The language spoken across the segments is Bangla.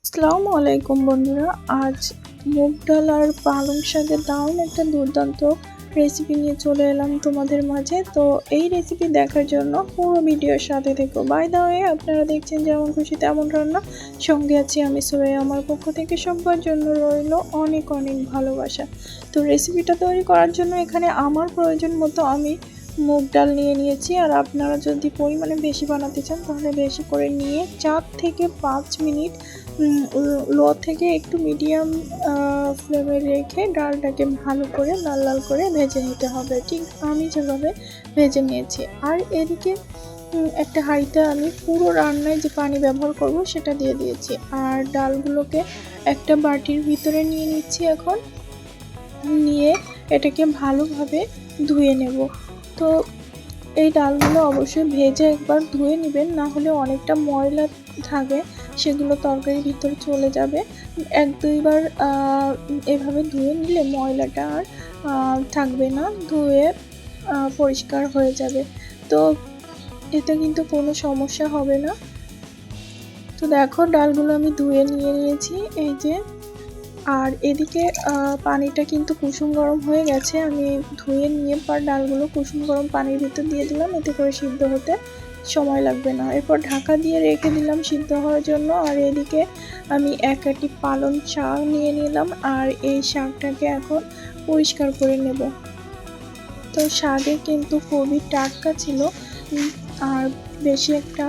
আসসালামু আলাইকুম বন্ধুরা। আজ মুগ ডাল আর পালং শাকের দারুণ একটা দুর্দান্ত রেসিপি নিয়ে চলে এলাম তোমাদের মাঝে। তো এই রেসিপি দেখার জন্য পুরো ভিডিওর সাথে থেকো। বাই দ্য ওয়ে, আপনারা দেখছেন যেমন খুশি তেমন রান্না, সঙ্গে আছি আমি সুরাইয়া। আমার পক্ষ থেকে সবার জন্য রইল অনেক অনেক ভালোবাসা। তো রেসিপিটা তৈরি করার জন্য এখানে আমার প্রয়োজন মতো আমি মুগ ডাল নিয়ে নিয়েছি। আর আপনারা যদি পরিমাণে বেশি বানাতে চান তাহলে বেশি করে নিয়ে 4 থেকে 5 মিনিট লো থেকে একটু মিডিয়াম ফ্লেমে রেখে ডালটাকে ভালো করে লাল লাল করে ভেজে নিতে হবে, ঠিক আমি যেভাবে ভেজে নিয়েছি। আর এদিকে একটা হাঁড়িতে আমি পুরো রান্নায় যে পানি ব্যবহার করব সেটা দিয়ে দিয়েছি। আর ডালগুলোকে একটা বাটির ভিতরে নিয়ে নিচ্ছি এখন, নিয়ে এটাকে ভালোভাবে ধুয়ে নেব। তো এই ডালগুলো অবশ্যই ভেজে একবার ধুয়ে নেবেন, না হলে অনেকটা ময়লা থাকে সেগুলো তরকারির ভিতরে চলে যাবে। 1-2বার এভাবে ধুয়ে নিলে ময়লাটা আর থাকবে না, ধুয়ে পরিষ্কার হয়ে যাবে। তো এতে কিন্তু কোনো সমস্যা হবে না। তো দেখো ডালগুলো আমি ধুয়ে নিয়ে নিয়েছি এই যে। আর এদিকে পানিটা কিন্তু কুসুম গরম হয়ে গেছে। আমি ধুয়ে নিয়ে ডালগুলো কুসুম গরম পানির ভিতর দিয়ে দিলাম, এতে করে সিদ্ধ হতে সময় লাগবে না। এরপর ঢাকা দিয়ে রেখে দিলাম সিদ্ধ হওয়ার জন্য। আর এদিকে আমি 1 আঁটি পালং শাক নিয়ে নিলাম, আর এই শাকটাকে এখন পরিষ্কার করে নেব। তো শাকে কিন্তু খুবই টাটকা ছিল, আর বেশি একটা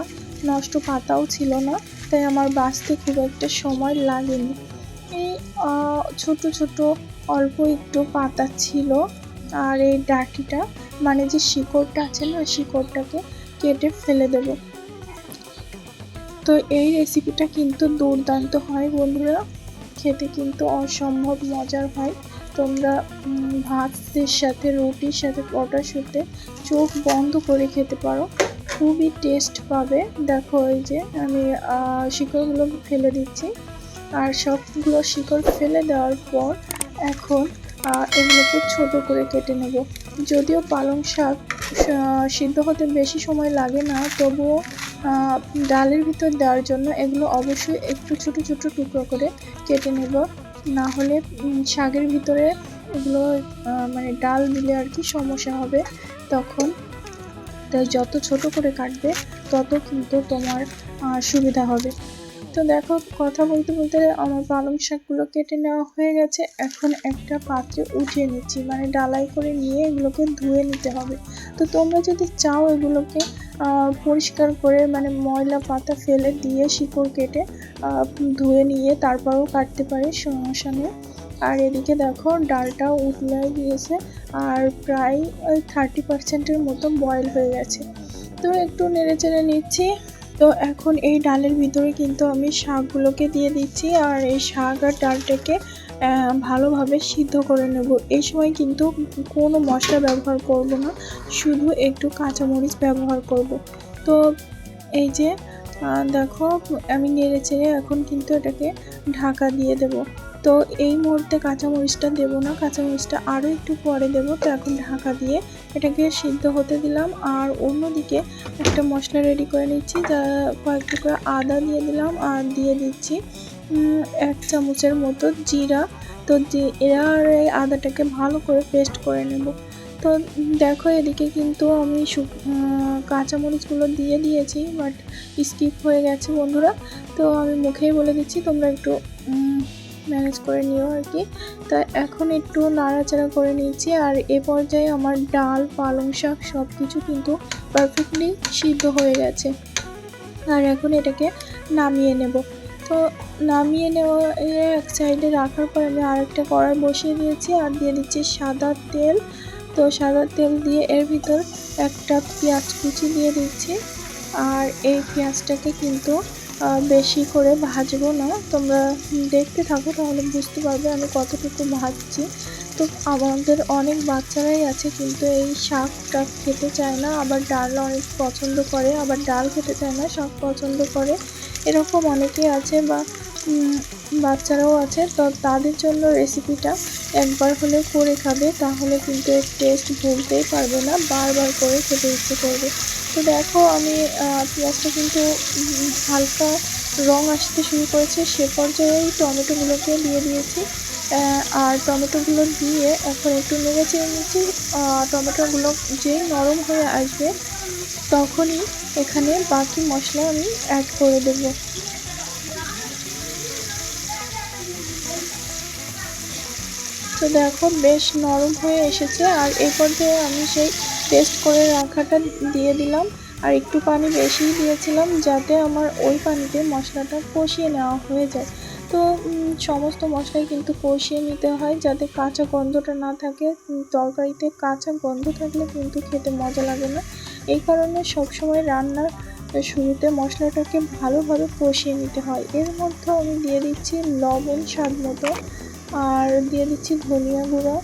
নষ্ট পাতাও ছিল না, তাই আমার বাছতে খুব একটা সময় লাগেনি। এই ছোট ছোট অল্প একটু পাতা ছিল। আর এই ডাঁটিটা মানে যে শিকড়টা আছে না, শিকড়টাকে কেটে ফেলে দেব। তো এই রেসিপিটা কিন্তু দুর্দান্ত হয় বন্ধুরা, খেতে কিন্তু অসম্ভব মজার হয়। তোমরা ভাতের সাথে, রুটির সাথে, পরোটার সাথে চোখ বন্ধ করে খেতে পারো, খুবই টেস্ট পাবে। দেখো এই যে আমি শিকড়গুলো ফেলে দিচ্ছি। আর সবগুলো শিকড় ফেলে দেওয়ার পর এখন এগুলোকে ছোট করে কেটে নেব। যদিও পালং শাক সিদ্ধ হতে বেশি সময় লাগে না, তবুও ডালের ভিতর দেওয়ার জন্য এগুলো অবশ্যই একটু ছোট ছোট টুকরো করে কেটে নেব, না হলে শাকের ভিতরে এগুলো মানে ডাল দিলে আর কি সমস্যা হবে তখন। তাই যত ছোট করে কাটবে তত কিন্তু তোমার সুবিধা হবে। তো দেখো কথা বলতে বলতে আমার পালং শাকগুলো কেটে নেওয়া হয়ে গেছে। এখন একটা পাত্রে উঠিয়ে নিচ্ছি, মানে ডালাই করে নিয়ে এগুলোকে ধুয়ে নিতে হবে। তো তোমরা যদি চাও এগুলোকে পরিষ্কার করে মানে ময়লা পাতা ফেলে দিয়ে শিকড় কেটে ধুয়ে নিয়ে তারপরেও কাটতে পারে, সমস্যা নেই। আর এদিকে দেখো ডালটা উতলে গিয়েছে, আর প্রায় ওই 30% মতো বয়েল হয়ে গেছে। তো একটু নেড়ে চেড়ে নিচ্ছি। তো এখন এই ডালের ভিতরে কিন্তু আমি শাকগুলোকে দিয়ে দিচ্ছি, আর এই শাক আর ডালটাকে ভালোভাবে সিদ্ধ করে নেব। এই সময় কিন্তু কোনো মশলা ব্যবহার করব না, শুধু একটু কাঁচামরিচ ব্যবহার করব। তো এই যে দেখো আমি নেড়ে চেড়ে এখন কিন্তু এটাকে ঢাকা দিয়ে দেব। তো এই মুহূর্তে কাঁচামরিচটা দেবো না, কাঁচামরিচটা আরও একটু পরে দেবো। তো এখন ঢাকা দিয়ে এটাকে সিদ্ধ হতে দিলাম। আর অন্যদিকে একটা মশলা রেডি করে নিচ্ছি, যা কয়েক টুকরা আদা দিয়ে দিলাম, আর দিয়ে দিচ্ছি 1 চামচের মতো জিরা। তো এরা আর এই আদাটাকে ভালো করে পেস্ট করে নেব। তো দেখো এদিকে কিন্তু আমি কাঁচামরিচগুলো দিয়ে দিয়েছি, বাট স্কিপ হয়ে গেছে বন্ধুরা। তো আমি মুখেই বলে দিচ্ছি, তোমরা একটু ম্যানেজ করে নিও আর কি। তা এখন একটু নাড়াচাড়া করে নিচ্ছি। আর এ পর্যায়ে আমার ডাল, পালং শাক সব কিছু কিন্তু পারফেক্টলি সিদ্ধ হয়ে গেছে। আর এখন এটাকে নামিয়ে নেব। তো নামিয়ে নেওয়া এক সাইডে রাখার পর আমি আরেকটা কড়াই বসিয়ে দিয়েছি, আর দিয়ে দিচ্ছি সাদা তেল। তো সাদা তেল দিয়ে এর ভিতর একটা পেঁয়াজ কুচি দিয়ে দিচ্ছি। আর এই পেঁয়াজটাকে কিন্তু বেশি করে ভাজবো না, তোমরা দেখতে থাকো তাহলে বুঝতে পারবে আমি কতটুকু ভাজছি। তো আমাদের অনেক বাচ্চারাই আছে কিন্তু এই শাকটা খেতে চায় না, আবার ডাল অনেক পছন্দ করে, আবার ডাল খেতে চায় না, শাক পছন্দ করে, এরকম অনেকেই আছে, বা বাচ্চারাও আছে। তো তাদের জন্য রেসিপিটা একবার হলেও করে খাবে, তাহলে কিন্তু এর টেস্ট ভুলতেই পারবে না, বারবার করে খেতে ইচ্ছে করবে। তো দেখো আমি পেঁয়াজটা কিন্তু হালকা রং আসতে শুরু করেছে, সে পর্যায়ে টমেটোগুলোকে দিয়ে দিয়েছি। আর টমেটোগুলো দিয়ে এখন একটু নেড়ে চেড়ে নিচ্ছি। টমেটোগুলো যেই নরম হয়ে আসবে তখনই এখানে বাকি মশলা আমি অ্যাড করে দেব। তো দেখো বেশ নরম হয়ে এসেছে। আর এই পর্যায়ে আমি সেই পেস্ট করে রাখাটা দিয়ে দিলাম। আর একটু পানি বেশি দিয়েছিলাম যাতে আমার ওই পানিতে মশলাটা কষিয়ে নেওয়া হয়ে যায়। তো সমস্ত মশলাই কিন্তু কষিয়ে নিতে হয় যাতে কাঁচা গন্ধটা না থাকে। তরকারিতে কাঁচা গন্ধ থাকলে কিন্তু খেতে মজা লাগে না। এই কারণে সবসময় রান্নার শুরুতে মশলাটাকে ভালোভাবে কষিয়ে নিতে হয়। এর মধ্যে আমি দিয়ে দিচ্ছি লবণ স্বাদ মতো, আর দিয়ে দিচ্ছি ধনিয়া গুঁড়া,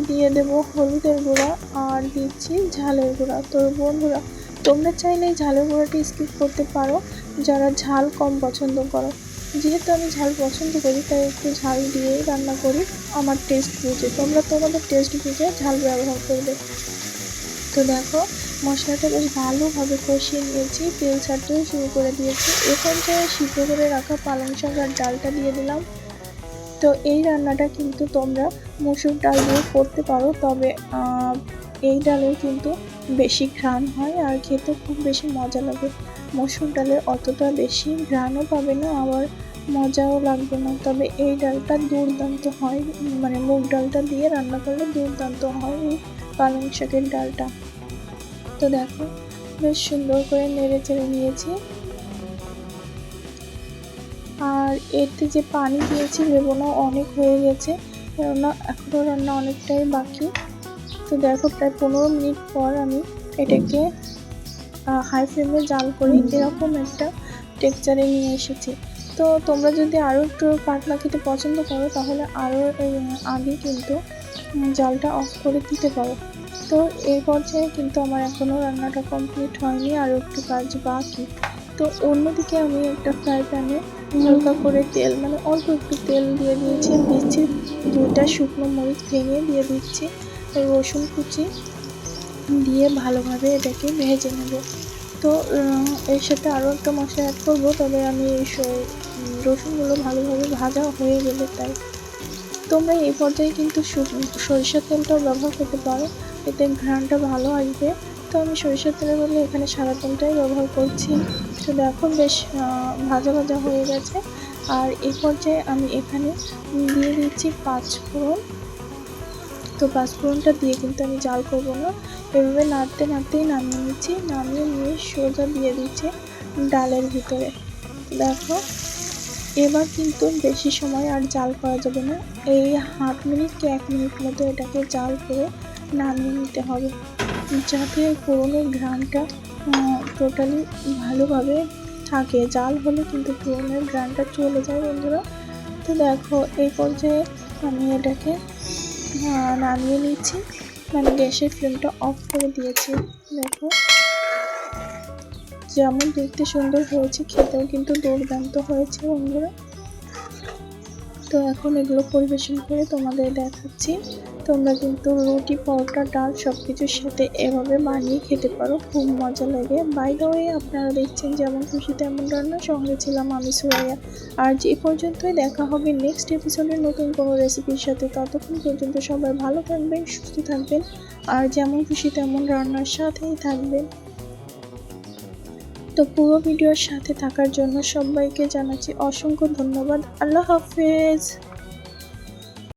দিয়ে দেব হলুদের গুঁড়া, আর দিচ্ছি ঝালের গুঁড়া। তো বন্ধুরা তোমরা চাইলে ঝালের গুঁড়াটি স্কিপ করতে পারো যারা ঝাল কম পছন্দ করো। যেহেতু আমি ঝাল পছন্দ করি তাই একটু ঝাল দিয়েই রান্না করি আমার টেস্ট বুঝে। তোমরা তোমাদের টেস্ট বুঝে ঝাল ব্যবহার করবে। তো দেখো মশলাটা বেশ ভালোভাবে কষিয়ে নিয়েছি, তেল ছাড়তেও শুরু করে দিয়েছি। এ পর্যায়ে সিদ্ধ করে রাখা পালং শাক আর ডালটা দিয়ে দিলাম। তো এই রান্নাটা কিন্তু তোমরা মসুর ডাল দিয়ে করতে পারো, তবে এই ডালের কিন্তু বেশি ঘ্রাণ হয় আর খেতে খুব বেশি মজা লাগে। মসুর ডালের অতটা বেশি ঘ্রাণও পাবে না, আবার মজাও লাগবে না। তবে এই ডালটা দুর্দান্ত হয়, মানে মুগ ডালটা দিয়ে রান্না করলে দুর্দান্ত হয় এই পালং শাকের ডালটা। তো দেখো বেশ সুন্দর করে নেড়ে চেড়ে নিয়েছি। আর এতে যে পানি দিয়েছি ভেবো অনেক হয়ে গেছে, কেননা এখনও রান্না অনেকটাই বাকি। তো দেখো প্রায় 15 মিনিট পর আমি এটাকে হাই ফ্লেমে জাল করে এরকম একটা টেক্সচারে নিয়ে এসেছি। তো তোমরা যদি আরও একটু পাতলা খেতে পছন্দ করো তাহলে আরও আগে কিন্তু জালটা অফ করে দিতে পারো। তো এই পর্যায়ে কিন্তু আমার এখনও রান্নাটা কমপ্লিট হয়নি, আরও একটু কাজ বাকি। তো অন্যদিকে আমি একটা ফ্রাই প্যানে হালকা করে তেল, মানে অল্প একটু তেল দিয়ে দিয়েছি। দিচ্ছি 2টা শুকনো মরিচ ভেঙে দিয়ে দিচ্ছি, রসুন কুচি দিয়ে ভালোভাবে এটাকে ভেজে নেব। তো এর সাথে আরও একটা মশলা অ্যাড করবো, তবে আমি এই রসুনগুলো ভালোভাবে ভাজা হয়ে গেলে তাই। তোমরা এই পর্যায়ে কিন্তু সরিষার তেলটাও ব্যবহার করতে পারো, এতে ঘ্রাণটা ভালো আসবে। তো আমি সরিষার তেলের বদলে এখানে সাদা তেলটাই ব্যবহার করছি। তো দেখো বেশ ভাজা ভাজা হয়ে গেছে। আর এই পর্যায়ে আমি এখানে দিয়ে দিচ্ছি 5 ফোড়ন। তো 5 ফোড়নটা দিয়ে কিন্তু আমি জাল করবো না, এভাবে নাড়তে নাড়তেই নামিয়ে নিচ্ছি। নামিয়ে নিয়ে সোজা দিয়ে দিচ্ছি ডালের ভিতরে। দেখো এবার কিন্তু বেশি সময় আর জাল করা যাবে না, এই হাফ মিনিট কি 1 মিনিট মতো এটাকে জাল করে নামিয়ে নিতে হবে, যাতে ফোড়নের ঘ্রাণটা টোটালি ভালোভাবে থাকে। জাল হলে কিন্তু ফোড়নের ঘ্রাণটা চলে যায় বন্ধুরা। তো দেখো এই পর্যায়ে আমি এটাকে নামিয়ে নিচ্ছি, মানে গ্যাসের ফ্লেমটা অফ করে দিয়েছি। দেখো যেমন দেখতে সুন্দর হয়েছে, খেতেও কিন্তু দুর্দান্ত হয়েছে বন্ধুরা। তো এখন এগুলো পরিবেশন করে তোমাদের দেখাচ্ছি। তোমরা কিন্তু রুটি, পরোটা, ডাল সব কিছুর সাথে এভাবে বানিয়ে খেতে পারো, খুব মজা লাগে। বাই দ্য ওয়ে আপনারা দেখছেন যেমন খুশি তেমন রান্না, সঙ্গে ছিলাম আমি সুরাইয়া। আর যে পর্যন্তই দেখা হবে নেক্সট এপিসোডে নতুন কোনো রেসিপির সাথে। ততক্ষণ পর্যন্ত সবাই ভালো থাকবেন, সুস্থ থাকবেন, আর যেমন খুশি তেমন রান্নার সাথেই থাকবেন। তো পুরো ভিডিওর সাথে থাকার জন্য সবাইকে জানাচ্ছি অসংখ্য ধন্যবাদ। আল্লাহ হাফেজ।